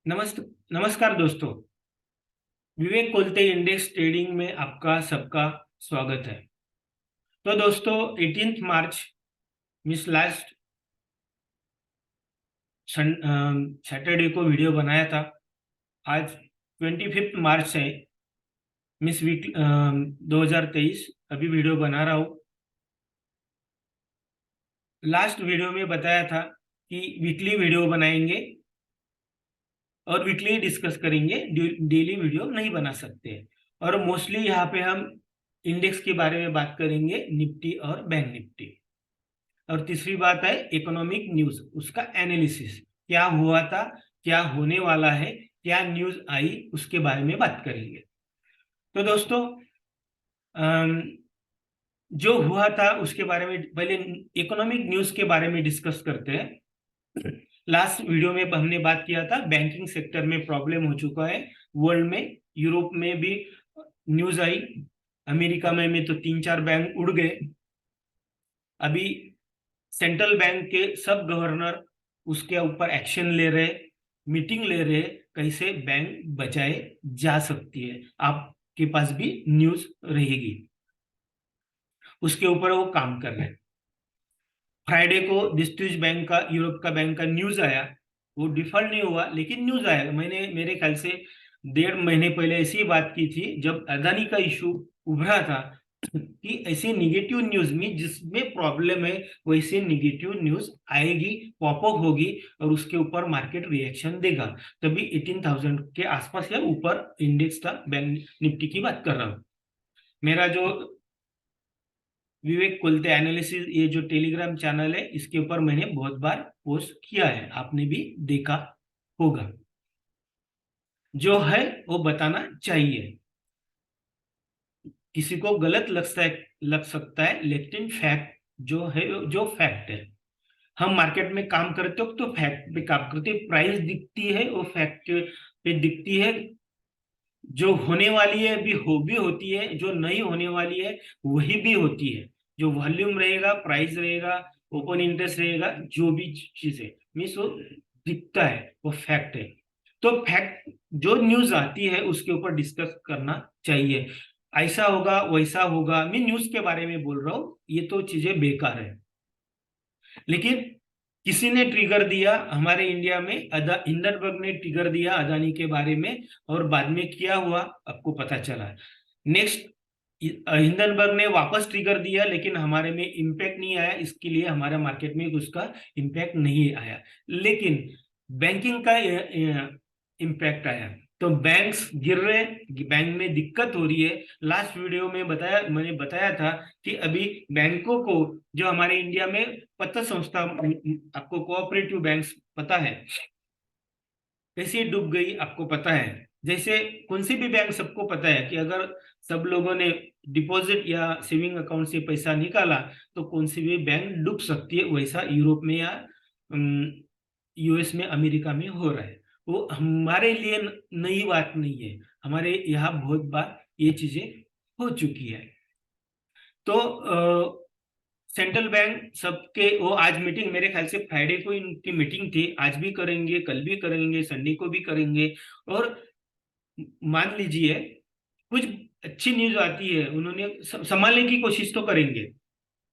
नमस्कार दोस्तों। विवेक Kolte index trading में आपका सबका स्वागत है। तो दोस्तों 18 मार्च मिस लास्ट सैटरडे को वीडियो बनाया था। आज 25 मार्च है, मिस वीक 2023 अभी वीडियो बना रहा हूँ। लास्ट वीडियो में बताया था कि वीकली वीडियो बनाएंगे और वीकली डिस्कस करेंगे, डेली वीडियो नहीं बना सकते। और मोस्टली यहाँ पे हम इंडेक्स के बारे में बात करेंगे, निफ्टी और बैंक निफ्टी। और तीसरी बात है इकोनॉमिक न्यूज, उसका एनालिसिस, क्या हुआ था, क्या होने वाला है, क्या न्यूज आई, उसके बारे में बात करेंगे। तो दोस्तों जो हुआ था उसके बारे में पहले इकोनॉमिक न्यूज के बारे में डिस्कस करते हैं। लास्ट वीडियो में हमने बात किया था बैंकिंग सेक्टर में प्रॉब्लम हो चुका है वर्ल्ड में, यूरोप में भी न्यूज आई, अमेरिका में तो 3-4 बैंक उड़ गए। अभी सेंट्रल बैंक के सब गवर्नर उसके ऊपर एक्शन ले रहे, मीटिंग ले रहे, कैसे बैंक बचाए जा सकती है। आपके पास भी न्यूज रहेगी, उसके ऊपर वो काम कर रहे हैं। फ्राइडे को डिस्ट्रिक्ट बैंक का, यूरोप का बैंक का न्यूज आया, वो डिफॉल्ट नहीं हुआ लेकिन न्यूज आया। मैंने मेरे ख्याल से 1.5 महीने पहले ऐसी बात की थी जब अदानी का इशू उभरा था कि ऐसी निगेटिव न्यूज में जिसमें प्रॉब्लम है वैसे निगेटिव न्यूज आएगी, पॉपअप होगी और उसके ऊपर मार्केट रिएक्शन देगा। तभी 18,000 के आसपास या ऊपर इंडेक्स था। बैंक निफ्टी की बात कर रहा हूँ। मेरा जो विवेक कोलते एनालिसिस, ये जो टेलीग्राम चैनल है, इसके ऊपर मैंने बहुत बार पोस्ट किया है, आपने भी देखा होगा। जो है वो बताना चाहिए, किसी को गलत लग सकता है लेकिन फैक्ट जो है, जो फैक्ट है। हम मार्केट में काम करते हो तो फैक्ट पे काम करते, प्राइस दिखती है वो फैक्ट पे दिखती है। जो होने वाली है भी होती है, जो नहीं होने वाली है वही भी होती है। जो वॉल्यूम रहेगा, प्राइस रहेगा, ओपन इंटरेस्ट रहेगा, जो भी चीज है मीन्स वो दिखता है, वो फैक्ट है। तो फैक्ट जो न्यूज आती है उसके ऊपर डिस्कस करना चाहिए। ऐसा होगा वैसा होगा, मैं न्यूज के बारे में बोल रहा हूँ, ये तो चीजें बेकार है। लेकिन किसी ने ट्रिगर दिया हमारे इंडिया में, हिंडनबर्ग ने ट्रिगर दिया अदानी के बारे में, और बाद में क्या हुआ आपको पता चला। नेक्स्ट हिंडनबर्ग ने वापस ट्रिगर दिया लेकिन हमारे में इम्पैक्ट नहीं आया, इसके लिए हमारे मार्केट में उसका इम्पैक्ट नहीं आया। लेकिन बैंकिंग का इम्पैक्ट आया, तो बैंक्स गिर रहे, बैंक में दिक्कत हो रही है। लास्ट वीडियो में मैंने बताया था कि अभी बैंकों को, जो हमारे इंडिया में पत्र संस्था, आपको कोऑपरेटिव बैंक्स पता है कैसी डूब गई, आपको पता है। जैसे कौन सी भी बैंक, सबको पता है कि अगर सब लोगों ने डिपॉजिट या सेविंग अकाउंट से पैसा निकाला तो कौन सी भी बैंक डूब सकती है, वैसा यूरोप में या यूएस में, अमेरिका में हो रहा है। वो हमारे लिए नई बात नहीं है, हमारे यहाँ बहुत बार ये चीजें हो चुकी है। तो सेंट्रल बैंक सबके, वो आज मीटिंग, मेरे ख्याल से फ्राइडे को इनकी मीटिंग थी, आज भी करेंगे, कल भी करेंगे, संडे को भी करेंगे। और मान लीजिए कुछ अच्छी न्यूज आती है, उन्होंने संभालने की कोशिश तो करेंगे,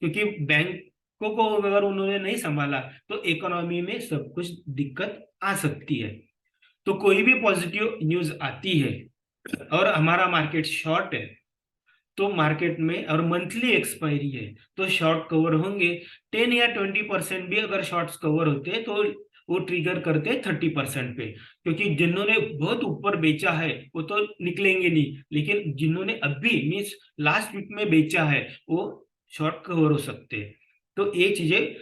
क्योंकि बैंकों को अगर उन्होंने नहीं संभाला तो इकोनॉमी में सब कुछ दिक्कत आ सकती है। तो कोई भी पॉजिटिव न्यूज आती है और हमारा मार्केट शॉर्ट है, तो मार्केट में और मंथली एक्सपायरी है तो शॉर्ट कवर होंगे। 10 या 20% भी अगर शॉर्ट्स कवर होते तो वो ट्रिगर करते 30% पे, क्योंकि जिन्होंने बहुत ऊपर बेचा है वो तो निकलेंगे नहीं, लेकिन जिन्होंने अभी मीन्स लास्ट वीक में बेचा है वो शॉर्ट कवर हो सकते हैं। तो ये चीजें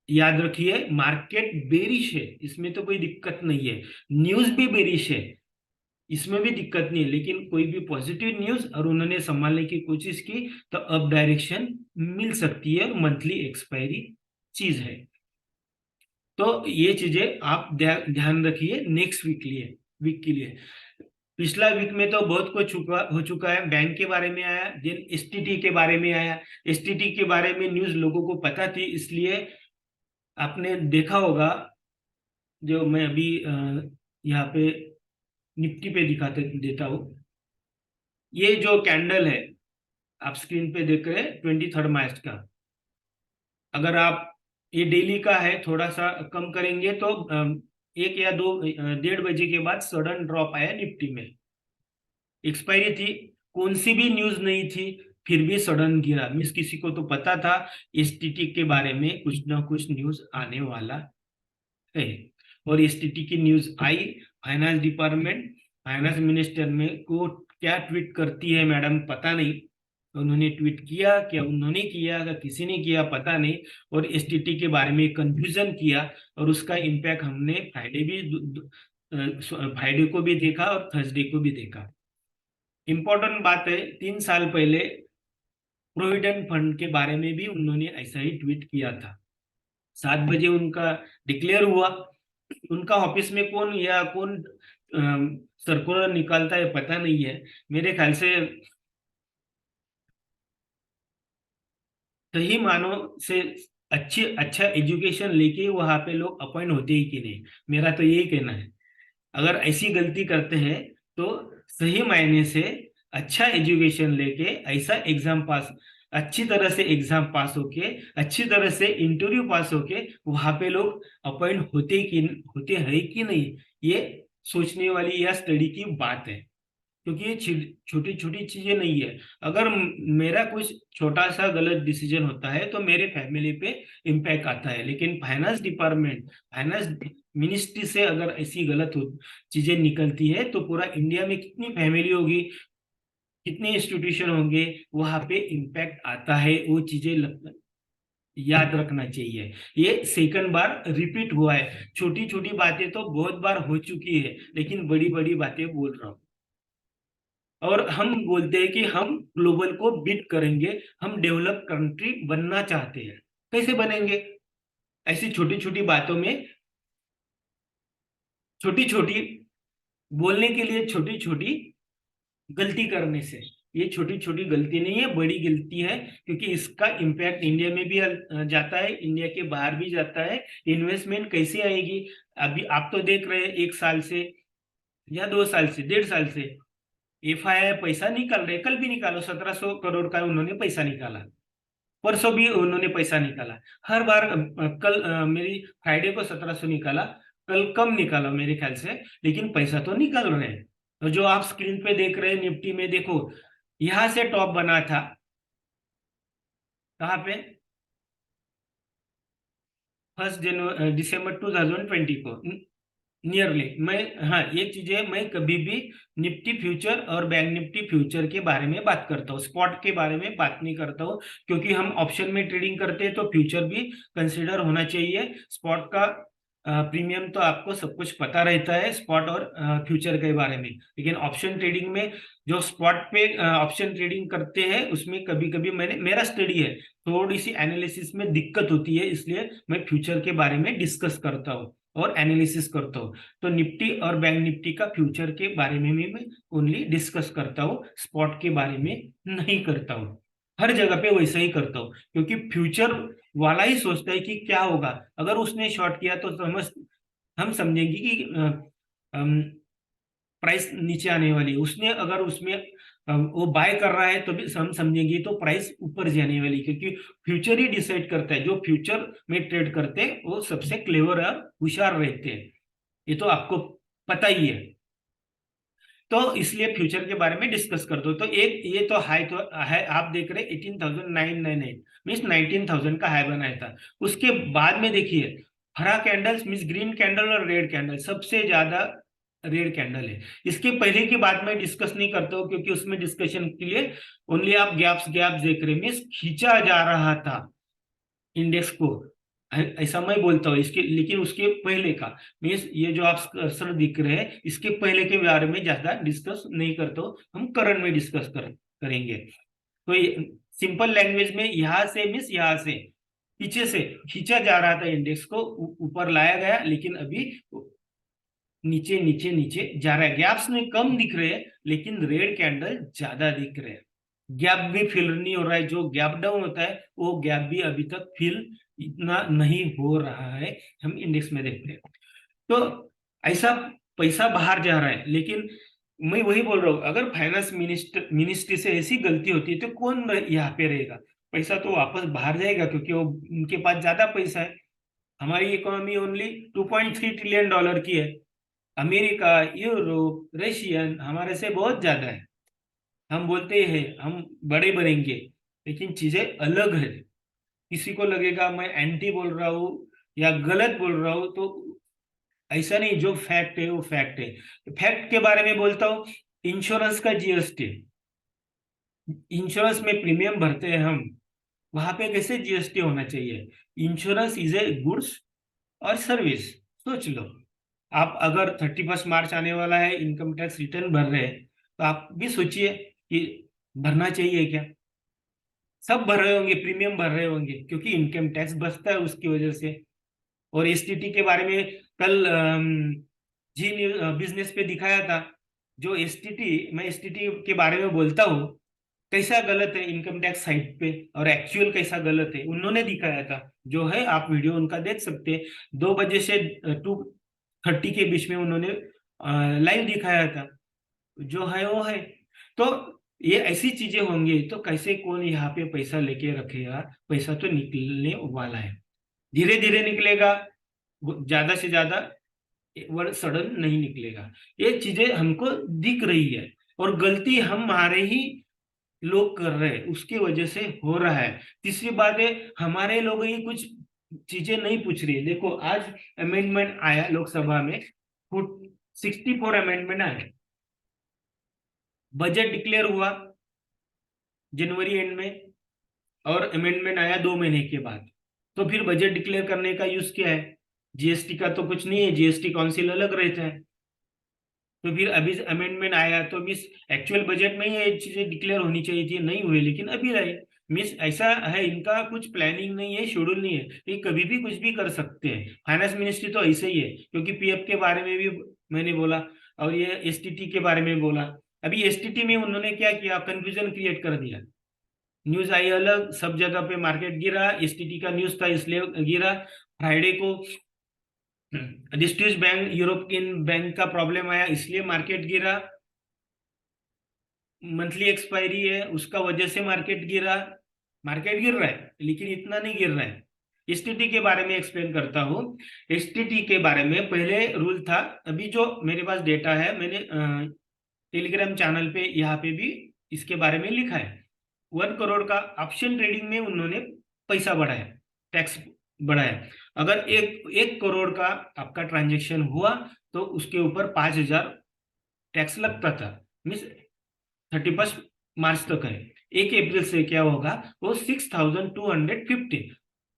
याद रखिए, मार्केट बेरिश है, इसमें तो कोई दिक्कत नहीं है। न्यूज भी बेरिश है, इसमें भी दिक्कत नहीं है, लेकिन कोई भी पॉजिटिव न्यूज और उन्होंने संभालने की कोशिश की तो अप डायरेक्शन मिल सकती है, मंथली एक्सपायरी चीज है। तो ये चीजें आप ध्यान रखिए नेक्स्ट वीक के लिए। पिछला वीक में तो बहुत कुछ हो चुका है, बैंक के बारे में आया, देन एसटीटी के बारे में आया। एसटीटी के बारे में न्यूज लोगों को पता थी, इसलिए आपने देखा होगा, जो मैं अभी यहाँ पे निफ्टी पे दिखाते देता हूँ। ये जो कैंडल है आप स्क्रीन पे देख रहे हैं 23 मार्च का, अगर आप ये डेली का है, थोड़ा सा कम करेंगे तो 1 या 2 1:30 बजे के बाद सडन ड्रॉप आया निफ्टी में। एक्सपायरी थी, कौन सी भी न्यूज नहीं थी, फिर भी सडन गिरा। मीन्स किसी को तो पता था एसटीटी के बारे में कुछ ना कुछ न्यूज आने वाला है, और एसटीटी की न्यूज आई। फाइनेंस डिपार्टमेंट, फाइनेंस मिनिस्टर में को क्या ट्वीट करती है मैडम पता नहीं, उन्होंने ट्वीट किया क्या, उन्होंने किया क्या, किसी ने किया पता नहीं, और एसटीटी के बारे में कंफ्यूजन किया, और उसका इम्पैक्ट हमने फ्राइडे को भी देखा और थर्सडे को भी देखा। इंपॉर्टेंट बात है, 3 साल पहले प्रोविडेंट फंड के बारे में भी उन्होंने ऐसा ही ट्वीट किया था। 7 बजे उनका डिक्लेयर हुआ, उनका ऑफिस में कौन या कौन सर्कुलर निकालता है पता नहीं है, मेरे ख्याल से सही मानो से अच्छा एजुकेशन लेके वहां पे लोग अपॉइंट होते ही कि नहीं, मेरा तो यही कहना है। अगर ऐसी गलती करते हैं तो सही मायने से अच्छा एजुकेशन लेके ऐसा एग्जाम पास, अच्छी तरह से एग्जाम पास होके, अच्छी तरह से इंटरव्यू पास होके वहां पे लोग अपॉइंट होते हैं कि नहीं, ये सोचने वाली या स्टडी की बात है। क्योंकि ये छोटी छोटी चीजें नहीं है। अगर मेरा कुछ छोटा सा गलत डिसीजन होता है तो मेरे फैमिली पे इम्पैक्ट आता है, लेकिन फाइनेंस डिपार्टमेंट, फाइनेंस मिनिस्ट्री से अगर ऐसी गलत चीजें निकलती है तो पूरा इंडिया में कितनी फैमिली होगी, कितने इंस्टीट्यूशन होंगे, वहां पे इम्पैक्ट आता है। वो चीजें याद रखना चाहिए। ये सेकंड बार रिपीट हुआ है, छोटी छोटी बातें तो बहुत बार हो चुकी है, लेकिन बड़ी बड़ी बातें बोल रहा हूँ। और हम बोलते हैं कि हम ग्लोबल को बीट करेंगे, हम डेवलप कंट्री बनना चाहते हैं। कैसे बनेंगे? ऐसी छोटी छोटी बातों में, छोटी छोटी बोलने के लिए छोटी छोटी गलती करने से। ये छोटी छोटी गलती नहीं है, बड़ी गलती है, क्योंकि इसका इम्पैक्ट इंडिया में भी जाता है, इंडिया के बाहर भी जाता है। इन्वेस्टमेंट कैसे आएगी? अभी आप तो देख रहे हैं 1 साल से या 2 साल से, 1.5 साल से एफआईआई पैसा निकाल रहे, कल भी निकालो 1700 करोड़ का उन्होंने पैसा निकाला, परसों भी उन्होंने पैसा निकाला। हर बार कल मेरी फ्राइडे को 1700 निकाला, कल कम निकाला मेरे ख्याल से, लेकिन पैसा तो निकल रहे हैं। तो जो आप स्क्रीन पे देख रहे हैं निफ्टी में, देखो यहां से टॉप बना था, कहाँ पे? 1 दिसंबर 2020 को नियरली। मैं, हाँ एक चीज है, मैं कभी भी निफ्टी फ्यूचर और बैंक निफ्टी फ्यूचर के बारे में बात करता हूँ, स्पॉट के बारे में बात नहीं करता हूँ, क्योंकि हम ऑप्शन में ट्रेडिंग करते हैं तो फ्यूचर भी कंसिडर होना चाहिए। स्पॉट का प्रीमियम तो आपको सब कुछ पता रहता है स्पॉट और फ्यूचर के बारे में, लेकिन ऑप्शन ट्रेडिंग में जो स्पॉट पे ऑप्शन ट्रेडिंग करते हैं उसमें कभी कभी मेरा स्टडी है, थोड़ी सी एनालिसिस में दिक्कत होती है, इसलिए मैं फ्यूचर के बारे में डिस्कस करता हूँ और एनालिसिस करता हूँ। तो निफ्टी और बैंक निफ्टी का फ्यूचर के बारे में भी मैं ओनली डिस्कस करता हूँ, स्पॉट के बारे में नहीं करता हूँ। हर जगह पे वैसा ही करता हूँ, क्योंकि फ्यूचर वाला ही सोचता है कि क्या होगा, अगर उसने शॉर्ट किया तो हम समझेंगे कि प्राइस नीचे आने वाली है, उसने अगर उसमें वो बाय कर रहा है तो भी हम समझेंगे तो प्राइस ऊपर जाने वाली, क्योंकि फ्यूचर ही डिसाइड करता है। जो फ्यूचर में ट्रेड करते हैं वो सबसे क्लेवर और होशियार रहते हैं, ये तो आपको पता ही है। तो इसलिए फ्यूचर के बारे में डिस्कस कर दो। तो एक ये तो हाई तो है, आप देख रहे 18,998 मीन्स 19,000 का हाई बनाया था। उसके बाद में देखिए हरा कैंडल्स मीन्स ग्रीन कैंडल और रेड कैंडल, सबसे ज्यादा रेड कैंडल है। इसके पहले की बात मैं डिस्कस नहीं करता हूँ, क्योंकि उसमें डिस्कशन के लिए ओनली आप गैप्स गैप्स देख रहे, मीन्स खींचा जा रहा था इंडेक्स को, ऐसा मैं बोलता हूँ इसके। लेकिन उसके पहले का मीन्स ये जो आप सर दिख रहे हैं, इसके पहले के बारे में ज्यादा डिस्कस नहीं करता हूँ, हम करंट में डिस्कस करेंगे। तो सिंपल लैंग्वेज में यहाँ से मीन्स यहाँ से पीछे से खींचा जा रहा था इंडेक्स को, ऊपर लाया गया, लेकिन अभी नीचे नीचे नीचे जा रहा है। गैप्स में कम दिख रहे हैं, लेकिन रेड कैंडल ज्यादा दिख रहे हैं। गैप भी फिल नहीं हो रहा है, जो गैप डाउन होता है वो गैप भी अभी तक फिल इतना नहीं हो रहा है, हम इंडेक्स में देखते हैं। तो ऐसा पैसा बाहर जा रहा है। लेकिन मैं वही बोल रहा हूँ, अगर फाइनेंस मिनिस्ट्री से ऐसी गलती होती है तो कौन यहाँ पे रहेगा? पैसा तो वापस बाहर जाएगा, क्योंकि वो उनके पास ज्यादा पैसा है। हमारी इकोनॉमी ओनली $2.3 ट्रिलियन की है। अमेरिका, यूरोप, रशियन हमारे से बहुत ज्यादा है। हम बोलते हैं हम बड़े बनेंगे, लेकिन चीजें अलग है। किसी को लगेगा मैं एंटी बोल रहा हूँ या गलत बोल रहा हूँ, तो ऐसा नहीं। जो फैक्ट है वो फैक्ट है। फैक्ट के बारे में बोलता हूँ। इंश्योरेंस का जीएसटी, इंश्योरेंस में प्रीमियम भरते हैं हम, वहां पे कैसे जीएसटी होना चाहिए? इंश्योरेंस इज ए गुड्स और सर्विस। सोच लो, आप अगर 31 मार्च आने वाला है, इनकम टैक्स रिटर्न भर रहे हैं, तो आप भी सोचिए कि भरना चाहिए क्या? सब भर रहे होंगे, प्रीमियम भर रहे होंगे, क्योंकि इनकम टैक्स बचता है उसकी वजह से। और एसटीटी के बारे में कल जी बिजनेस पे दिखाया था। जो एसटीटी, मैं एसटीटी के बारे में बोलता हूँ कैसा गलत है इनकम टैक्स साइट पे, और एक्चुअल कैसा गलत है, उन्होंने दिखाया था। जो है आप वीडियो उनका देख सकते हैं। 2 बजे से 2:30 के बीच में उन्होंने लाइव दिखाया था। जो है वो है। तो ये ऐसी चीजें होंगी तो कैसे कौन यहाँ पे पैसा लेके रखेगा? पैसा तो निकलने वाला है, धीरे धीरे निकलेगा, ज्यादा से ज्यादा वर सडन नहीं निकलेगा। ये चीजें हमको दिख रही है, और गलती हम हमारे ही लोग कर रहे हैं, उसकी वजह से हो रहा है। तीसरी बात है, हमारे लोग ही कुछ चीजें नहीं पूछ रही है। देखो आज अमेंडमेंट आया लोकसभा में, 64 अमेंडमेंट आए। बजट डिक्लेयर हुआ जनवरी एंड में, और अमेंडमेंट आया 2 महीने के बाद। तो फिर बजट डिक्लेयर करने का यूज क्या है? जीएसटी का तो कुछ नहीं है, जीएसटी काउंसिल अलग रहता है। तो फिर अभी अमेंडमेंट आया तो मिस एक्चुअल बजट में ही ये चीजें डिक्लेयर होनी चाहिए थी, नहीं हुई, लेकिन अभी रहे। मिस ऐसा है, इनका कुछ प्लानिंग नहीं है, शेड्यूल नहीं है, ये कभी भी कुछ भी कर सकते हैं। फाइनेंस मिनिस्ट्री तो ऐसे ही है, क्योंकि पीएफ के बारे में भी मैंने बोला, और ये एसटीटी के बारे में बोला। अभी एसटीटी में उन्होंने क्या किया? कंफ्यूजन क्रिएट कर दिया। न्यूज आई अलग, सब जगह पे मार्केट गिरा। एसटीटी का न्यूज था इसलिए गिरा। फ्राइडे को डिस्ट्रिक्ट बैंक, यूरोपियन बैंक का प्रॉब्लम आया इसलिए मार्केट गिरा। मंथली एक्सपायरी है, उसका वजह से मार्केट गिरा। मार्केट गिर रहा है, लेकिन इतना नहीं गिर रहा है। एसटीटी के बारे में एक्सप्लेन करता हूँ। एसटीटी के बारे में पहले रूल था, अभी जो मेरे पास डेटा है, मैंने टेलीग्राम चैनल पे यहाँ पे भी इसके बारे में लिखा है। 1 करोड़ का ऑप्शन ट्रेडिंग में उन्होंने पैसा बढ़ाया, टैक्स बढ़ाया। अगर 1 करोड़ का आपका ट्रांजेक्शन हुआ तो उसके ऊपर 5,000 टैक्स लगता था। मीन्स 31 मार्च तक है। 1 अप्रैल से क्या होगा? वो 6,250,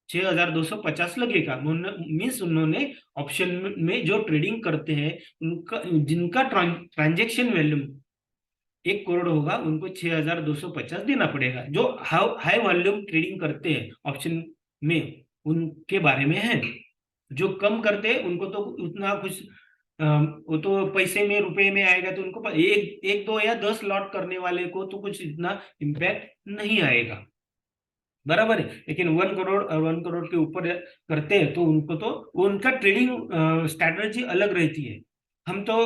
6,250 लगेगा। मीन्स उन्होंने ऑप्शन में जो ट्रेडिंग करते हैं, उनका जिनका ट्रांजेक्शन वैल्यूम 1 करोड़ होगा, उनको 6,250 देना पड़ेगा। जो हाई वॉल्यूम ट्रेडिंग करते हैं ऑप्शन में, उनके बारे में है। जो कम करते हैं उनको तो उतना कुछ वो तो पैसे में, रुपए में आएगा, तो उनको एक एक दो या 10 लॉट करने वाले को तो कुछ इतना इम्पैक्ट नहीं आएगा, बराबर है। लेकिन 1 करोड़ और 1 करोड़ के ऊपर करते हैं तो उनको तो उनका ट्रेडिंग स्ट्रैटेजी अलग रहती है। हम तो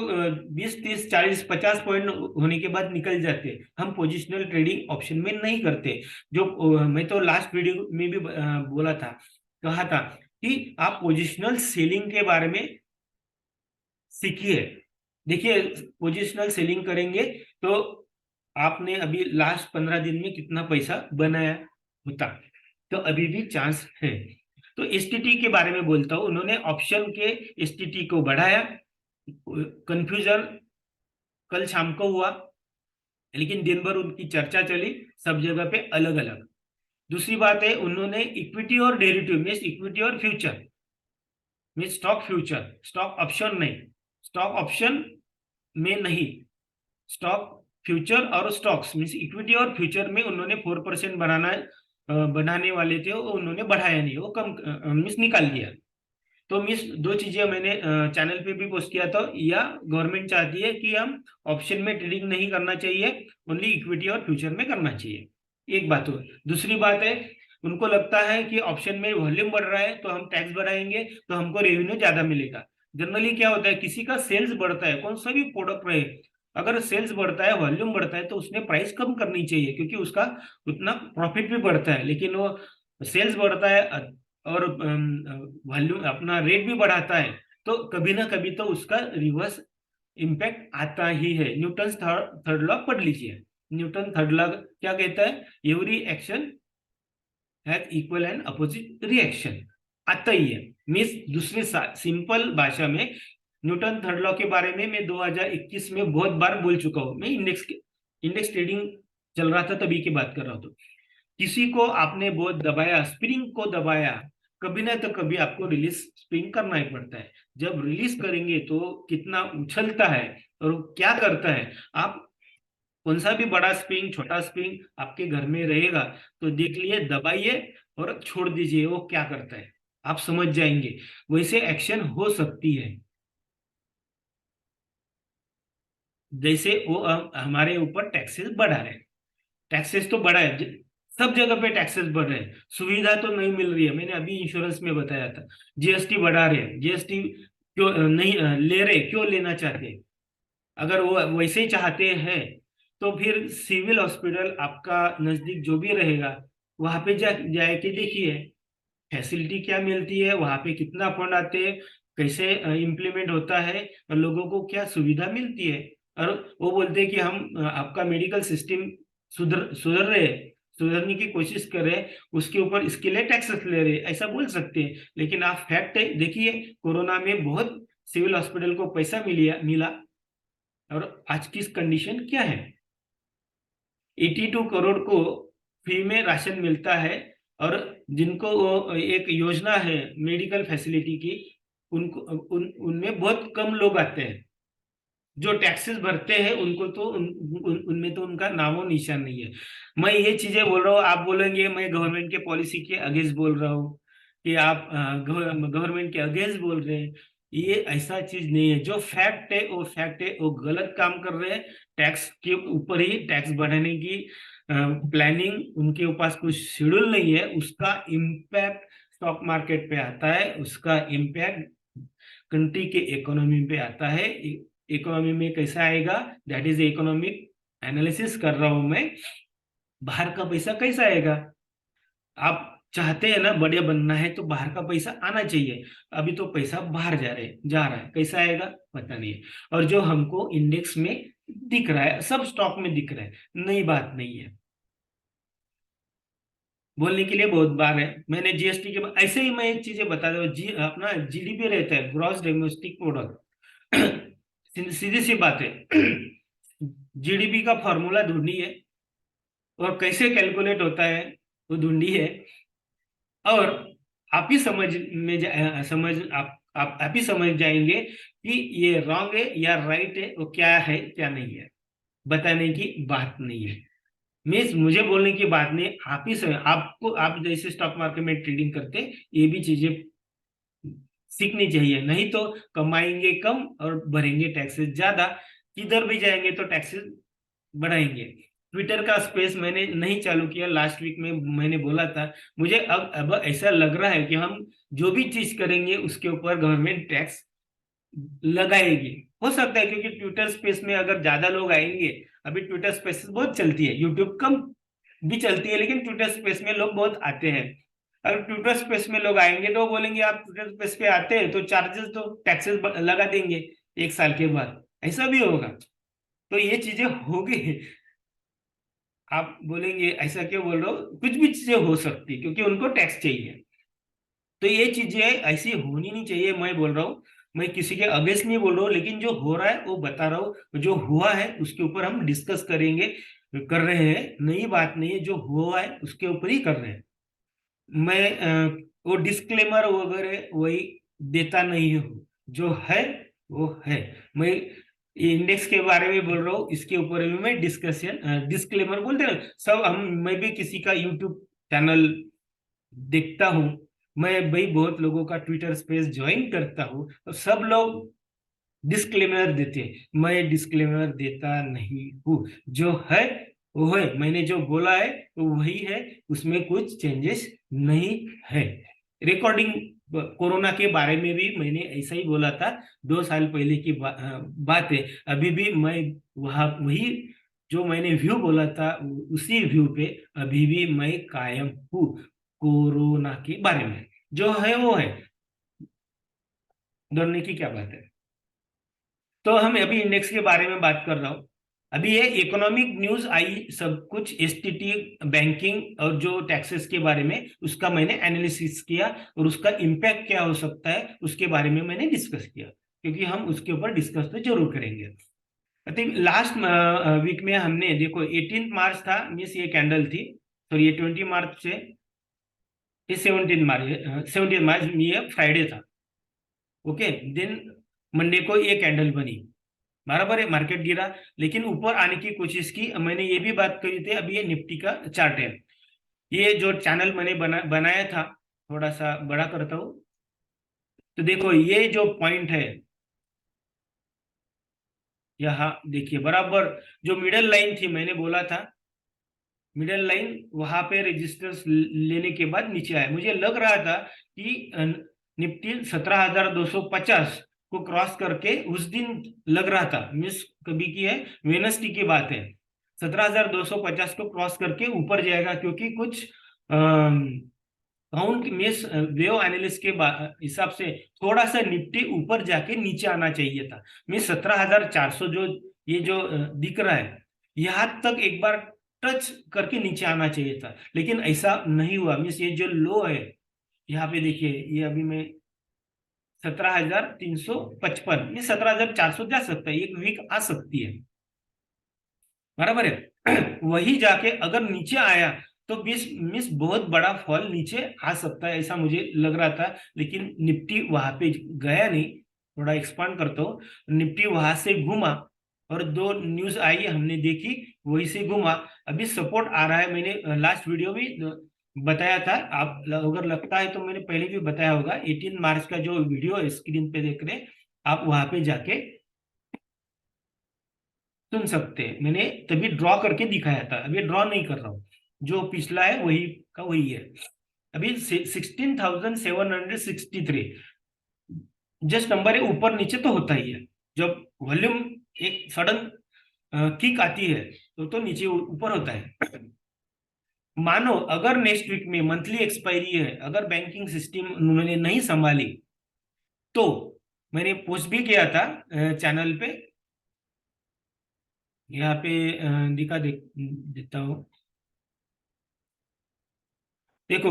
20, 30, 40, 50 पॉइंट होने के बाद निकल जाते हैं। हम पोजिशनल ट्रेडिंग ऑप्शन में नहीं करते। जो मैं तो लास्ट वीडियो में भी बोला था, कहा था कि आप पोजिशनल सेलिंग के बारे में सीखिए। देखिए, पोजिशनल सेलिंग करेंगे तो आपने अभी लास्ट 15 दिन में कितना पैसा बनाया होता, तो अभी भी चांस है। तो एसटीटी के बारे में बोलता हूं, उन्होंने ऑप्शन के एसटीटी को बढ़ाया। कंफ्यूजन कल शाम को हुआ, लेकिन दिन भर उनकी चर्चा चली, सब जगह पे अलग अलग। दूसरी बात है, उन्होंने इक्विटी और डेरिवेटिव मीन्स इक्विटी और future, means stock future, stock option नहीं, स्टॉक ऑप्शन में नहीं, स्टॉक फ्यूचर और स्टॉक्स मीन्स इक्विटी और फ्यूचर में उन्होंने 4% बनाने वाले थे, वो उन्होंने बढ़ाया नहीं, वो कम मीन्स निकाल दिया। तो मीन्स दो चीजें मैंने चैनल पे भी पोस्ट किया था, या गवर्नमेंट चाहती है कि हम ऑप्शन में ट्रेडिंग नहीं करना चाहिए, ओनली इक्विटी और फ्यूचर में करना चाहिए। एक बात हो। दूसरी बात है, उनको लगता है कि ऑप्शन में वॉल्यूम बढ़ रहा है तो हम टैक्स बढ़ाएंगे तो हमको रेवेन्यू ज्यादा मिलेगा। जनरली क्या होता है, किसी का सेल्स बढ़ता है, कौन सा भी प्रोडक्ट रहे, अगर सेल्स बढ़ता है, वॉल्यूम बढ़ता है, तो उसने प्राइस कम करनी चाहिए, क्योंकि उसका उतना प्रॉफिट भी बढ़ता है। लेकिन वो सेल्स बढ़ता है और वॉल्यूम अपना रेट भी बढ़ाता है, तो कभी ना कभी तो उसका रिवर्स इम्पैक्ट आता ही है। न्यूटन थर्ड लॉ पढ़ लीजिए। न्यूटन थर्ड लॉ क्या कहता है, every action has equal and opposite reaction, आता ही है। मीन्स दूसरे सिंपल भाषा में न्यूटन थर्ड लॉ के बारे में मैं 2021 में बहुत बार बोल चुका हूं। मैं इंडेक्स ट्रेडिंग चल रहा था तभी की बात कर रहा हूं। तो किसी को आपने बहुत दबाया, स्प्रिंग को दबाया, कभी ना तो कभी आपको रिलीज स्प्रिंग करना ही पड़ता है। जब रिलीज करेंगे तो कितना उछलता है और क्या करता है, आप कौन सा भी बड़ा स्प्रिंग छोटा स्प्रिंग आपके घर में रहेगा तो देख लिए, दबाइए और छोड़ दीजिए, वो क्या करता है आप समझ जाएंगे। वैसे एक्शन हो सकती है। जैसे वो हमारे ऊपर टैक्सेस बढ़ा रहे हैं, टैक्सेस तो बढ़ा है, सब जगह पे टैक्सेस बढ़ रहे हैं, सुविधा तो नहीं मिल रही है। मैंने अभी इंश्योरेंस में बताया था, जीएसटी बढ़ा रहे हैं, जीएसटी क्यों नहीं ले रहे, क्यों लेना चाहते हैं? अगर वो वैसे ही चाहते हैं तो फिर सिविल हॉस्पिटल आपका नजदीक जो भी रहेगा वहां पे जाए के देखिए, फैसिलिटी क्या मिलती है, वहां पे कितना फंड आते हैं, कैसे इम्प्लीमेंट होता है, और लोगों को क्या सुविधा मिलती है। और वो बोलते हैं कि हम आपका मेडिकल सिस्टम सुधर रहे हैं, सुधरने की कोशिश कर रहे हैं, उसके ऊपर इसके लिए टैक्सेस ले रहे हैं, ऐसा बोल सकते हैं। लेकिन आप फैक्ट है देखिए, कोरोना में बहुत सिविल हॉस्पिटल को पैसा मिला, और आज की कंडीशन क्या है, 82 करोड़ को फ्री में राशन मिलता है। और जिनको वो एक योजना है मेडिकल फैसिलिटी की, उनको उनमें बहुत कम लोग आते हैं। जो टैक्सेस भरते हैं उनको तो उनमें तो उनका नामो निशान नहीं है। मैं ये चीजें बोल रहा हूँ, आप बोलेंगे मैं गवर्नमेंट के पॉलिसी के अगेंस्ट बोल रहा हूँ, कि आप गवर्नमेंट के अगेंस्ट बोल रहे हैं। ये ऐसा चीज नहीं है, जो फैक्ट है वो फैक्ट है, वो गलत काम कर रहे हैं। टैक्स के ऊपर ही टैक्स बढ़ाने की प्लानिंग, उनके पास कुछ शेड्यूल नहीं है, उसका इम्पैक्ट स्टॉक मार्केट पे आता है, उसका इम्पैक्ट कंट्री के इकोनॉमी पे आता है। इकोनॉमी में कैसा आएगा, दैट इज इकोनॉमिक एनालिसिस कर रहा हूं मैं। बाहर का पैसा कैसा आएगा, आप चाहते हैं ना बड़े बनना है तो बाहर का पैसा आना चाहिए। अभी तो पैसा बाहर जा रहा है, कैसा आएगा पता नहीं है। और जो हमको इंडेक्स में दिख रहा है, सब स्टॉक में दिख रहा है, नई बात नहीं है। बोलने के लिए बहुत बार है, मैंने जीएसटी के ऐसे ही मैं एक चीजें बता दूं, अपना जीडीपी रहता है, ग्रॉस डोमेस्टिक प्रोडक्ट। सीधी सी बात है, जीडीपी का फॉर्मूला ढूंढी है, और कैसे कैलकुलेट होता है वो ढूंढी है। और आप ही आप ही समझ जाएंगे कि ये रॉन्ग है या राइट है, वो क्या है क्या नहीं है, बताने की बात नहीं है। मीन्स मुझे बोलने की बात नहीं, आप ही समझ, आपको आप जैसे स्टॉक मार्केट में ट्रेडिंग करते, ये भी चीजें सीखनी चाहिए, नहीं तो कमाएंगे कम और भरेंगे टैक्सेस ज्यादा। किधर भी जाएंगे तो टैक्सेस बढ़ाएंगे। ट्विटर का स्पेस मैंने नहीं चालू किया, लास्ट वीक में मैंने बोला था, मुझे अब ऐसा लग रहा है कि हम जो भी चीज करेंगे उसके ऊपर गवर्नमेंट टैक्स लगाएगी। हो सकता है क्योंकि ट्विटर स्पेस में अगर ज्यादा लोग आएंगे, अभी ट्विटर स्पेस बहुत चलती है, यूट्यूब कम भी चलती है, लेकिन ट्विटर स्पेस में लोग बहुत आते हैं। अगर ट्विटर स्पेस में लोग आएंगे तो वो बोलेंगे आप ट्विटर स्पेस पे आते हैं तो चार्जेस तो टैक्सेस लगा देंगे 1 साल के बाद, ऐसा भी होगा। तो ये चीजें होगी। आप बोलेंगे ऐसा क्यों बोल रहे हो, कुछ भी चीजें हो सकती है क्योंकि उनको टैक्स चाहिए। तो ये चीजें ऐसी होनी नहीं चाहिए, मैं बोल रहा हूँ। मैं किसी के अगेंस्ट नहीं बोल रहा हूँ, लेकिन जो हो रहा है वो बता रहा हूँ, जो हुआ है उसके ऊपर हम डिस्कस करेंगे, कर रहे हैं, नई बात नहीं है, जो हुआ है उसके ऊपर ही कर रहे हैं। मैं वो डिस्क्लेमर वगैरह वही देता नहीं हूँ, जो है वो है। मैं इंडेक्स के बारे में बोल रहा हूँ, इसके ऊपर भी मैं डिस्कशन डिस्क्लेमर बोलते हैं ना सब, हम मैं भी किसी का यूट्यूब चैनल देखता हूँ, मैं भाई बहुत लोगों का ट्विटर स्पेस ज्वाइन करता हूँ, तो सब लोग डिस्क्लेमर देते हैं, मैं डिस्क्लेमर देता नहीं हूँ। जो है वो है, मैंने जो बोला है वो वही है, उसमें कुछ चेंजेस नहीं है। रिकॉर्डिंग कोरोना के बारे में भी मैंने ऐसा ही बोला था, 2 साल पहले की बात है। अभी भी मैं वही जो मैंने व्यू बोला था, उसी व्यू पे अभी भी मैं कायम हूँ। कोरोना के बारे में जो है वो है, डरने की क्या बात है। तो हम अभी इंडेक्स के बारे में बात कर रहा हूँ। अभी ये इकोनॉमिक न्यूज आई, सब कुछ एसटीटी, बैंकिंग और जो टैक्सेस के बारे में, उसका मैंने एनालिसिस किया और उसका इम्पैक्ट क्या हो सकता है उसके बारे में मैंने डिस्कस किया, क्योंकि हम उसके ऊपर डिस्कस तो जरूर करेंगे। आई थिंक लास्ट वीक में हमने देखो 18 मार्च था, मीन्स ये कैंडल थी, सॉरी ये 20 मार्च से, ये 17 मार्च ये फ्राइडे था। ओके, दिन मंडे को ये कैंडल बनी, बराबर है, मार्केट गिरा, लेकिन ऊपर आने की कोशिश की। मैंने ये भी बात करी थी, अभी ये निफ्टी का चार्ट है, ये जो चैनल मैंने बनाया था, थोड़ा सा बड़ा करता हूं, तो देखो ये जो पॉइंट है यहाँ देखिए, बराबर जो मिडल लाइन थी, मैंने बोला था मिडल लाइन, वहां पे रेजिस्टेंस लेने के बाद नीचे आया। मुझे लग रहा था कि निफ्टी 17,250 को क्रॉस करके उस दिन, लग रहा था, मिस कभी की है, वेनसडे की बात है, 17,250 को क्रॉस करके ऊपर जाएगा, क्योंकि कुछ काउंट मिस वेव एनालिस्ट के हिसाब से थोड़ा सा निफ्टी ऊपर जाके नीचे आना चाहिए था। मिस 17,400 जो ये जो दिख रहा है, यहाँ तक एक बार टच करके नीचे आना चाहिए था, लेकिन ऐसा नहीं हुआ। मिस ये जो लो है, यहाँ पे देखिए, ये अभी मैं 17,355, ये 17,400 जा सकता है, एक वीक आ सकती है, बराबर है। वही जाके अगर नीचे आया तो मिस मिस बहुत बड़ा फॉल नीचे आ सकता है, ऐसा मुझे लग रहा था, लेकिन निफ्टी वहां पे गया नहीं। थोड़ा एक्सपांड करता हूँ, निफ्टी वहां से घूमा और दो न्यूज आई हमने देखी, वही से घूमा। अभी सपोर्ट आ रहा है, मैंने लास्ट वीडियो में बताया था, आप अगर लगता है तो मैंने पहले भी बताया होगा, 18 मार्च का जो वीडियो स्क्रीन पे देख रहे हैं, आप वहां पे जाके सुन सकते हैं। मैंने तभी ड्रॉ करके दिखाया था, अभी ड्रॉ नहीं कर रहा हूँ, जो पिछला है वही का वही है। अभी 16,763 जस्ट नंबर है, ऊपर नीचे तो होता ही है, जब वॉल्यूम एक सडन किक आती है तो नीचे ऊपर होता है। मानो अगर नेक्स्ट वीक में मंथली एक्सपायरी है, अगर बैंकिंग सिस्टम उन्होंने नहीं संभाली, तो मैंने पोस्ट भी किया था चैनल पे, यहाँ पे देता हूँ, देखो,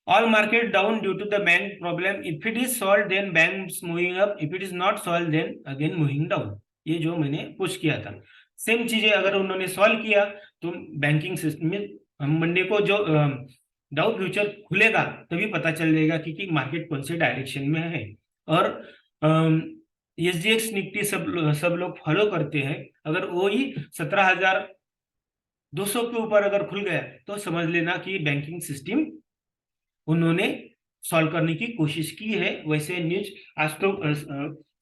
all market down due to the bank problem, if it is solved then banks moving up, if it is not solved then again moving down। ये जो मैंने पुश किया था, सेम चीजें अगर उन्होंने सॉल्व किया तो बैंकिंग सिस्टम में, हम मंडे को जो डाउ फ्यूचर खुलेगा तभी पता चल जाएगा कि मार्केट कौन से डायरेक्शन में है। और एसजीएक्स निफ्टी सब लोग फॉलो करते हैं, अगर वो ही 17,200 के ऊपर अगर खुल गया तो समझ लेना कि बैंकिंग सिस्टम उन्होंने सॉल्व करने की कोशिश की है। वैसे न्यूज आज तो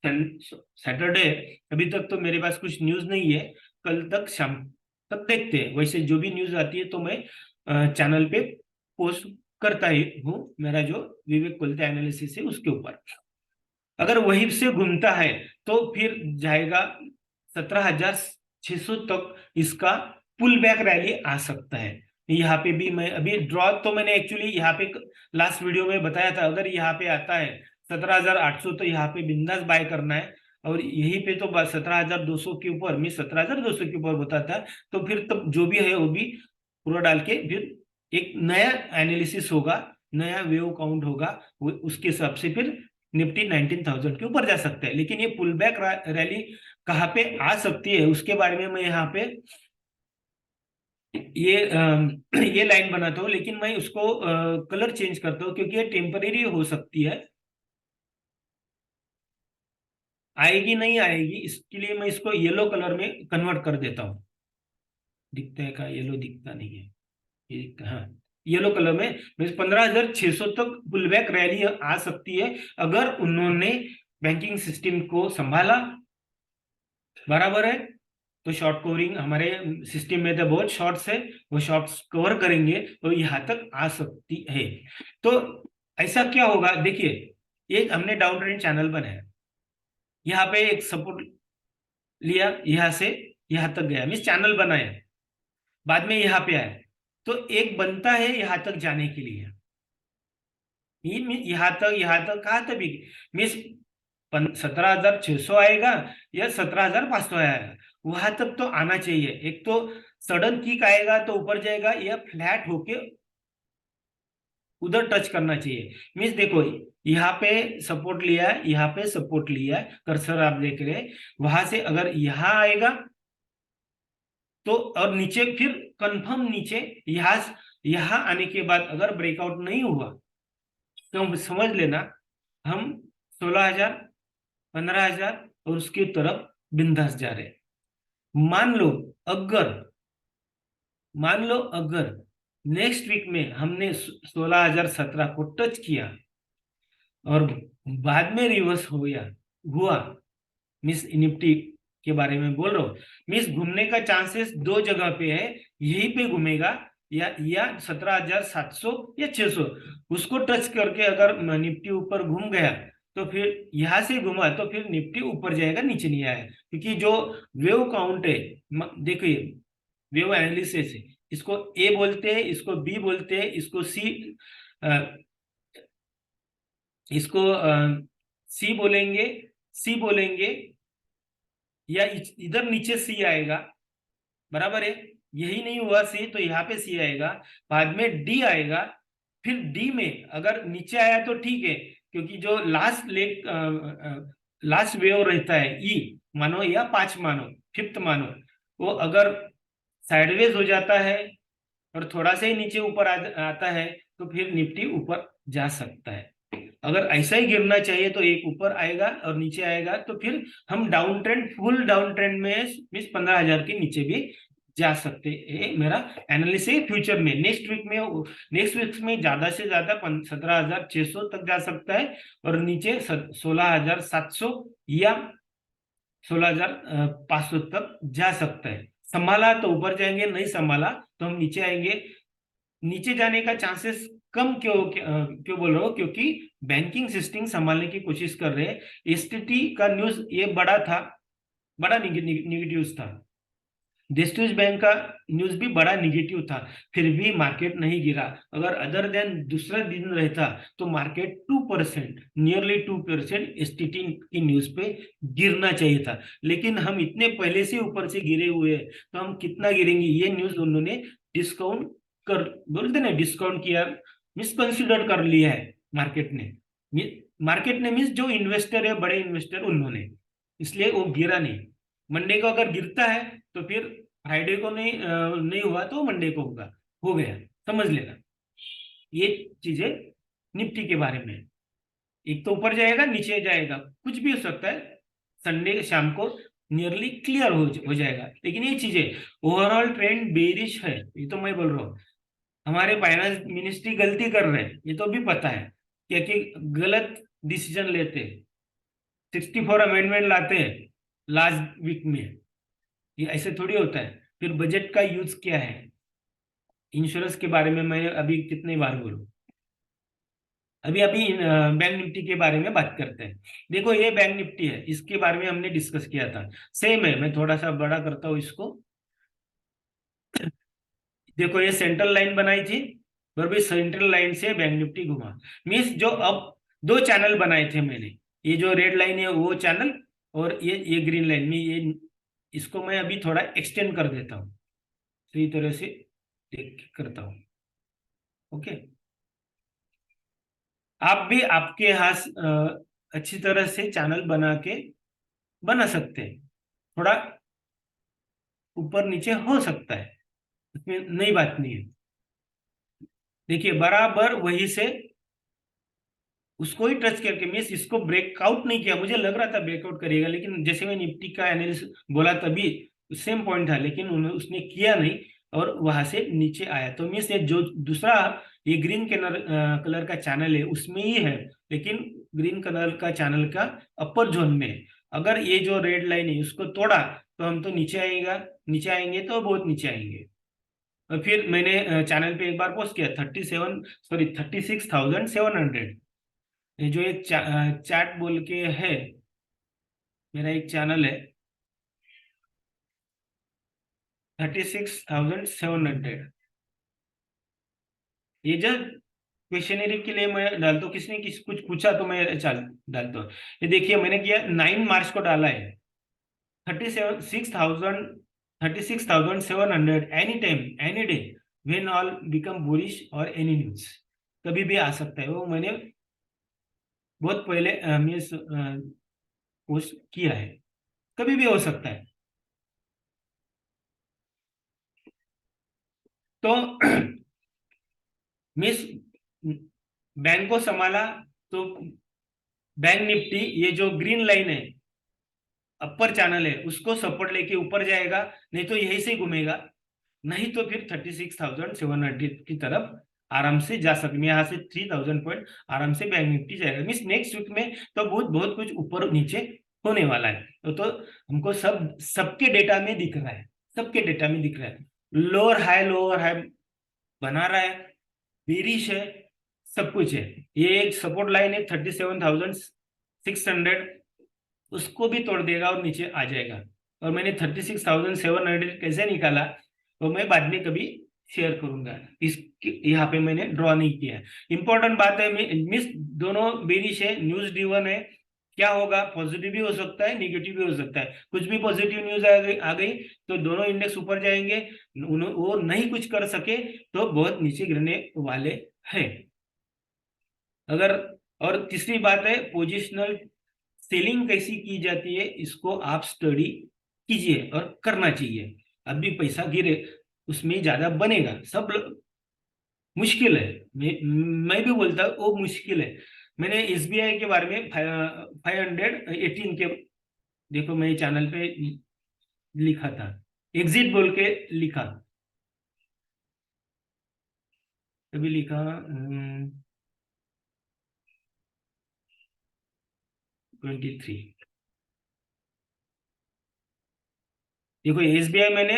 सैटरडे, अभी तक तो मेरे पास कुछ न्यूज नहीं है, कल तक शाम तक देखते हैं। वैसे जो भी न्यूज आती है तो मैं चैनल पे पोस्ट करता ही हूँ, मेरा जो विवेक कोलते एनालिसिस है उसके ऊपर। अगर वहीं से घूमता है तो फिर जाएगा 17,600 तक, इसका पुल बैक रैली आ सकता है। यहाँ पे भी मैं अभी ड्रॉ तो मैंने एक्चुअली यहाँ पे लास्ट वीडियो में बताया था, अगर यहाँ पे आता है 17,800 तो यहाँ पे बिंदास बाय करना है, और यहीं पे तो 17,200 के ऊपर, मैं 17,200 के ऊपर बताता है, तो फिर तब जो भी है वो भी पूरा डाल के फिर एक नया एनालिसिस होगा, नया वेव काउंट होगा, उसके हिसाब से फिर निफ्टी 19,000 के ऊपर जा सकता है। लेकिन ये पुल बैक रैली कहाँ पे आ सकती है उसके बारे में मैं यहाँ पे ये ये लाइन बनाता हूँ, लेकिन मैं उसको कलर चेंज करता हूँ, क्योंकि ये टेम्परेरी हो सकती है, आएगी नहीं आएगी, इसके लिए मैं इसको येलो कलर में कन्वर्ट कर देता हूँ। दिखता है का? येलो दिखता नहीं है, ये हाँ, येलो कलर में 15,600 तक पुल बैक रैली आ सकती है, अगर उन्होंने बैंकिंग सिस्टम को संभाला, बराबर है। तो शॉर्ट कवरिंग हमारे सिस्टम में तो बहुत शॉर्ट्स है, वो शॉर्ट्स कवर करेंगे तो यहाँ तक आ सकती है। तो ऐसा क्या होगा, देखिए एक हमने डाउन ट्रेंड चैनल बनाया, यहाँ पे एक सपोर्ट लिया, यहाँ से यहाँ तक गया, मीन्स चैनल बनाया, बाद में यहाँ पे आया, तो एक बनता है यहाँ तक जाने के लिए, यहाँ तक कहा तक भी मीन्स 17,600 आएगा या 17,500 आएगा, वहां तक तो आना चाहिए। एक तो सडन किक आएगा तो ऊपर जाएगा, या फ्लैट होके उधर टच करना चाहिए। मीन्स देखो यहाँ पे सपोर्ट लिया है, यहाँ पे सपोर्ट लिया है, कर्सर आप देख रहे हैं, वहां से अगर यहाँ आएगा तो, और नीचे फिर कंफर्म नीचे, यहाँ आने के बाद अगर ब्रेकआउट नहीं हुआ तो समझ लेना हम 16,000, 15,000 और उसकी तरफ बिंदास जा रहे हैं। अगर मान लो अगर नेक्स्ट वीक में हमने 16,017 को टच किया और बाद में रिवर्स हुआ, मिस निफ्टी के बारे में बोल रहा हूं, मिस घूमने का चांसेस दो जगह पे है, यहीं पे घूमेगा या 17,700 या 600, उसको टच करके अगर निफ्टी ऊपर घूम गया तो फिर यहां से घुमा तो फिर निफ्टी ऊपर जाएगा, नीचे नहीं आएगा, क्योंकि जो वेव काउंट है, देखिए वेव एनालिसिस है, इसको ए बोलते हैं, इसको बी बोलते हैं, इसको इसको सी बोलेंगे, सी बोलेंगे, या इधर नीचे सी आएगा, बराबर है। यही नहीं हुआ सी तो यहाँ पे सी आएगा, बाद में डी आएगा, फिर डी में अगर नीचे आया तो ठीक है, क्योंकि जो लास्ट वेव रहता है ई मानो या 5 मानो, फिफ्थ मानो, वो अगर साइडवेज हो जाता है और थोड़ा सा ही नीचे ऊपर आता है तो फिर निफ्टी ऊपर जा सकता है। अगर ऐसा ही गिरना चाहिए तो एक ऊपर आएगा और नीचे आएगा, तो फिर हम down trend, full down trend में मीन्स 15,000 के नीचे भी जा सकते हैं। मेरा एनालिसिस फ्यूचर में नेक्स्ट वीक में ज्यादा से ज्यादा 17,600 तक जा सकता है, और नीचे 16,700 या 16,500 तक जा सकता है। संभाला तो ऊपर जाएंगे, नहीं संभाला तो हम नीचे आएंगे। नीचे जाने का चांसेस कम क्यों बोल रहा हूँ, क्योंकि बैंकिंग सिस्टम संभालने की कोशिश कर रहे हैं। एसटीटी का न्यूज ये बड़ा निगेटिव था, डिस्ट्रिक्ट बैंक का न्यूज भी बड़ा निगेटिव था, फिर भी मार्केट नहीं गिरा। अगर अदर देन दूसरा दिन रहता तो मार्केट 2%, नियरली 2% एसटीटी की न्यूज पे गिरना चाहिए था, लेकिन हम इतने पहले से ऊपर से गिरे हुए हैं, तो हम कितना गिरेंगे, ये न्यूज उन्होंने डिस्काउंट कर, बोलते ना डिस्काउंट किया, मिसकंसिडर कर लिया है मार्केट ने मीन्स जो इन्वेस्टर है, बड़े इन्वेस्टर, उन्होंने, इसलिए वो गिरा नहीं। मंडे को अगर गिरता है तो फिर फ्राइडे को नहीं हुआ तो मंडे को होगा, हो गया, समझ लेना। ये चीजें निफ्टी के बारे में, एक तो ऊपर जाएगा, नीचे जाएगा, कुछ भी हो सकता है, संडे शाम को नियरली क्लियर हो जाएगा, लेकिन ये चीजें ओवरऑल ट्रेंड बेरिश है, ये तो मैं बोल रहा हूँ। हमारे फाइनेंस मिनिस्ट्री गलती कर रहे हैं, ये तो भी पता है, क्योंकि गलत डिसीजन लेते हैं, 64 अमेंडमेंट लाते हैं लास्ट वीक में, ये ऐसे थोड़ी होता है। फिर बजट का यूज क्या है, इंश्योरेंस के बारे में मैं अभी कितनी बार बोलूं। अभी बैंक निफ्टी के बारे में बात करते हैं। देखो ये बैंक निफ्टी है, इसके बारे में हमने डिस्कस किया था, सेम है, मैं थोड़ा सा बड़ा करता हूँ इसको। देखो ये सेंट्रल लाइन बनाई थी, और भी सेंट्रल लाइन से बैंक निफ्टी घुमा, मीन्स जो अब दो चैनल बनाए थे मैंने, ये जो रेड लाइन है वो चैनल, और ये ग्रीन लाइन में, ये इसको मैं अभी थोड़ा एक्सटेंड कर देता हूँ, सही तरह से देख करता हूँ। ओके, आप भी आपके हाथ अच्छी तरह से चैनल बना सकते हैं, थोड़ा ऊपर नीचे हो सकता है, इसमें नई बात नहीं है। देखिए बराबर वही से उसको ही टच करके, मीन्स इसको ब्रेकआउट नहीं किया, मुझे लग रहा था ब्रेकआउट करेगा, लेकिन जैसे मैं निफ्टी का एनालिसिस बोला तभी सेम पॉइंट था, लेकिन उसने किया नहीं और वहां से नीचे आया, तो मीन्स ये जो दूसरा ये ग्रीन कलर का चैनल है उसमें ही है, लेकिन ग्रीन कलर का चैनल का अपर जोन में, अगर ये जो रेड लाइन है उसको तोड़ा तो हम तो नीचे आएंगे तो बहुत नीचे आएंगे। और फिर मैंने चैनल पे एक बार पोस्ट किया 36,700। ये जो एक चैट बोल के है, मेरा एक चैनल है 36,700। ये जब क्वेश्चनरी के लिए मैं डालता हूँ, किसने कुछ पूछा तो मैं चल डालता हूँ। ये देखिए मैंने किया 9 मार्च को डाला है 36,700 any time any day when all become bullish और एनी न्यूज, कभी भी आ सकता है। वो मैंने बहुत पहले पोस्ट किया है, कभी भी हो सकता है। तो मिस बैंक को संभाला तो बैंक निफ्टी ये जो ग्रीन लाइन है अपर चैनल है उसको सपोर्ट लेके ऊपर जाएगा, नहीं तो यही से घूमेगा, नहीं तो फिर 36,700 की तरफ आराम से जा सकते। यहाँ से 3,000 पॉइंट आराम से बैंक निफ्टी जाएगा। मीन्स नेक्स्ट वीक में तो बहुत बहुत कुछ ऊपर नीचे होने वाला है। तो हमको सबके डेटा में दिख रहा है, सबके डेटा में दिख रहा है लोअर हाई बना रहा है, बेरिश है, सब कुछ है। ये एक सपोर्ट लाइन है 37,600, उसको भी तोड़ देगा और नीचे आ जाएगा। और मैंने 36,700 कैसे निकाला तो मैं बाद में कभी शेयर करूंगा। इस यहाँ पे मैंने ड्रॉ नहीं किया। इंपॉर्टेंट बात है मिस दोनों बेरिश है, न्यूज ड्रिवन है, क्या होगा पॉजिटिव भी हो सकता है निगेटिव भी हो सकता है। कुछ भी पॉजिटिव न्यूज आ गई तो दोनों इंडेक्स ऊपर जाएंगे, वो नहीं कुछ कर सके तो बहुत नीचे गिरने वाले हैं। अगर और तीसरी बात है पोजिशनल सेलिंग कैसी की जाती है, इसको आप स्टडी कीजिए और करना चाहिए। अभी पैसा गिरे उसमें ज्यादा बनेगा, मुश्किल है। मैं भी बोलता हूँ वो मुश्किल है। मैंने एसबीआई के बारे में 518 के देखो मेरे चैनल पे लिखा था, एग्जिट बोल के लिखा, कभी लिखा 23। देखो एसबीआई मैंने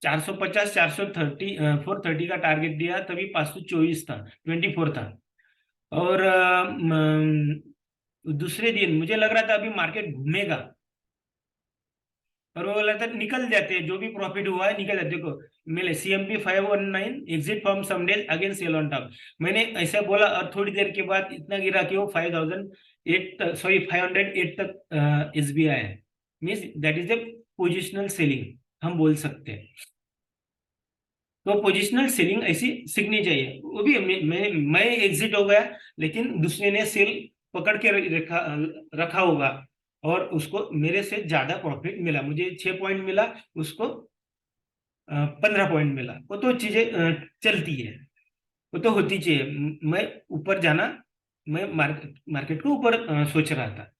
450 430 430 का टारगेट दिया, तभी 524 था, 24 था। और दूसरे दिन मुझे लग रहा था अभी मार्केट घूमेगा, और वो लगता निकल जाते हैं, जो भी प्रॉफिट हुआ है निकल जाते। देखो मिले CMP 519 exit from some days again sell on top, मैंने ऐसा बोला और थोड़ी देर के बाद इतना गिरा कि वो 508 तक SBI है। Means that is a positional selling हम बोल सकते हैं। तो पोजिशनल सेलिंग ऐसी सीखनी चाहिए। वो भी मैं एग्जिट हो गया, लेकिन दूसरे ने सेल पकड़ के रखा होगा और उसको मेरे से ज्यादा प्रॉफिट मिला, मुझे 6 पॉइंट मिला, उसको 15 पॉइंट मिला। वो तो चीजें चलती है, वो तो होती चाहिए। मैं ऊपर जाना, मैं मार्केट को ऊपर सोच रहा था,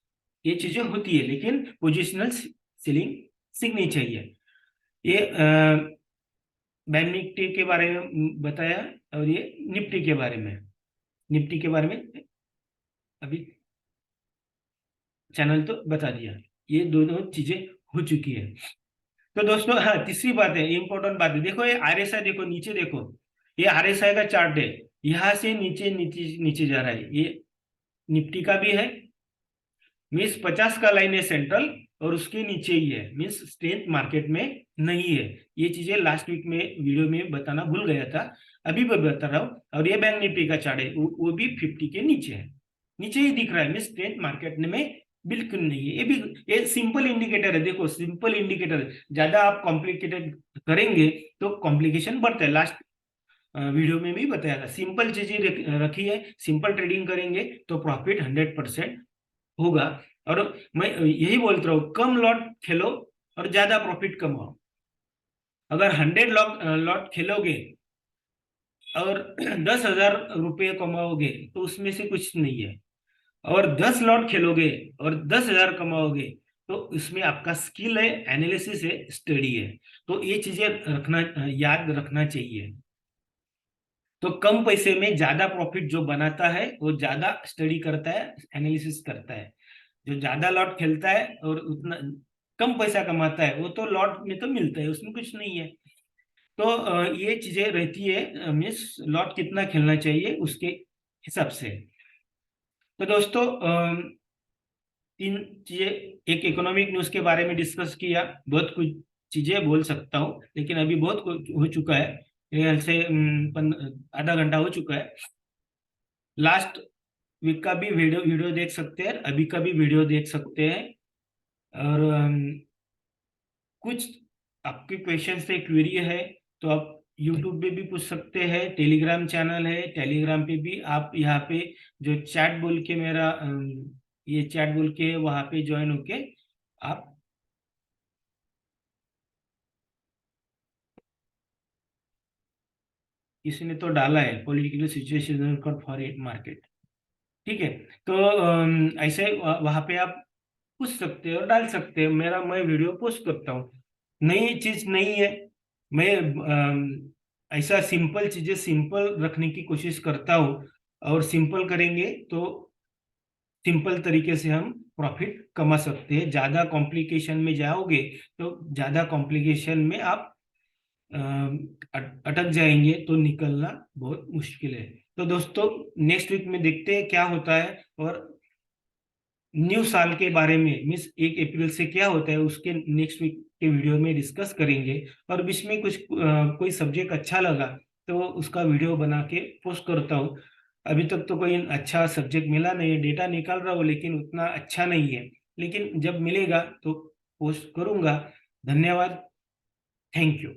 ये चीजें होती है, लेकिन पोजिशनल सेलिंग सीखनी चाहिए। ये बैंक निफ्टी के बारे में बताया, और ये निफ्टी के बारे में, निफ्टी के बारे में अभी चैनल तो बता दिया। ये दोनों चीजें हो चुकी है। तो दोस्तों हाँ तीसरी बात है, इंपॉर्टेंट बात है, देखो ये RSI देखो नीचे देखो, ये RSI का चार्ट है, यहाँ से नीचे नीचे नीचे जा रहा है। ये निफ्टी का भी है, मीन्स 50 का लाइन है सेंट्रल और उसके नीचे ही है, मीन्स स्ट्रेंथ मार्केट में नहीं है। ये चीजें लास्ट वीक में वीडियो में बताना भूल गया था, अभी भी बता रहा हूँ। और ये बैंक निफ्टी का चार्ट है, वो भी 50 के नीचे है, नीचे ही दिख रहा है, मीन्स स्ट्रेंथ मार्केट में बिल्कुल नहीं है। ये भी ये सिंपल इंडिकेटर है, देखो सिंपल इंडिकेटर, ज्यादा आप कॉम्प्लिकेटेड करेंगे तो कॉम्प्लिकेशन बढ़ता है। लास्ट वीडियो में भी बताया था, सिंपल चीजें रखी है, सिंपल ट्रेडिंग करेंगे तो प्रॉफिट 100% होगा। और मैं यही बोलता हूँ कम लॉट खेलो और ज्यादा प्रॉफिट कमाओ। अगर 100 लॉट खेलोगे और 10,000 रुपये कमाओगे तो उसमें से कुछ नहीं है, और 10 लॉट खेलोगे और 10,000 कमाओगे तो उसमें आपका स्किल है, एनालिसिस है, स्टडी है। तो ये चीजें रखना, याद रखना चाहिए। तो कम पैसे में ज्यादा प्रॉफिट जो बनाता है वो ज्यादा स्टडी करता है, एनालिसिस करता है। जो ज्यादा लॉट खेलता है और उतना कम पैसा कमाता है वो तो लॉट में तो मिलता है, उसमें कुछ नहीं है। तो ये चीजें रहती है, मीन्स लॉट कितना खेलना चाहिए उसके हिसाब से। तो दोस्तों तीन चीजें, एक इकोनॉमिक न्यूज के बारे में डिस्कस किया, बहुत कुछ चीजें बोल सकता हूँ लेकिन अभी बहुत कुछ हो चुका है, मेरे ख्याल से आधा घंटा हो चुका है। लास्ट वीक का भी वीडियो वीडियो देख सकते हैं, अभी का भी वीडियो देख सकते हैं। और कुछ आपके क्वेश्चन से क्वेरी है तो आप यूट्यूब पे भी पूछ सकते हैं, टेलीग्राम चैनल है, टेलीग्राम पे भी आप यहाँ पे जो चैट बोल के मेरा ये चैट बोल के वहाँ पे ज्वाइन होके आप, किसी ने तो डाला है पॉलिटिकल सिचुएशन फॉर मार्केट, ठीक है। तो ऐसे वहाँ पे आप पूछ सकते हो और डाल सकते हो, मैं वीडियो पोस्ट करता हूँ। नई चीज नहीं है, मैं ऐसा सिंपल चीजें सिंपल रखने की कोशिश करता हूँ, और सिंपल करेंगे तो सिंपल तरीके से हम प्रॉफिट कमा सकते हैं। ज्यादा कॉम्प्लिकेशन में जाओगे तो ज्यादा कॉम्प्लिकेशन में आप अटक जाएंगे तो निकलना बहुत मुश्किल है। तो दोस्तों नेक्स्ट वीक में देखते हैं क्या होता है, और न्यू साल के बारे में मीन्स 1 अप्रैल से क्या होता है उसके नेक्स्ट वीक के वीडियो में डिस्कस करेंगे। और बीच में कुछ कोई सब्जेक्ट अच्छा लगा तो उसका वीडियो बना के पोस्ट करता हूँ। अभी तक तो कोई अच्छा सब्जेक्ट मिला नहीं है, डेटा निकाल रहा हूँ लेकिन उतना अच्छा नहीं है, लेकिन जब मिलेगा तो पोस्ट करूंगा। धन्यवाद, थैंक यू।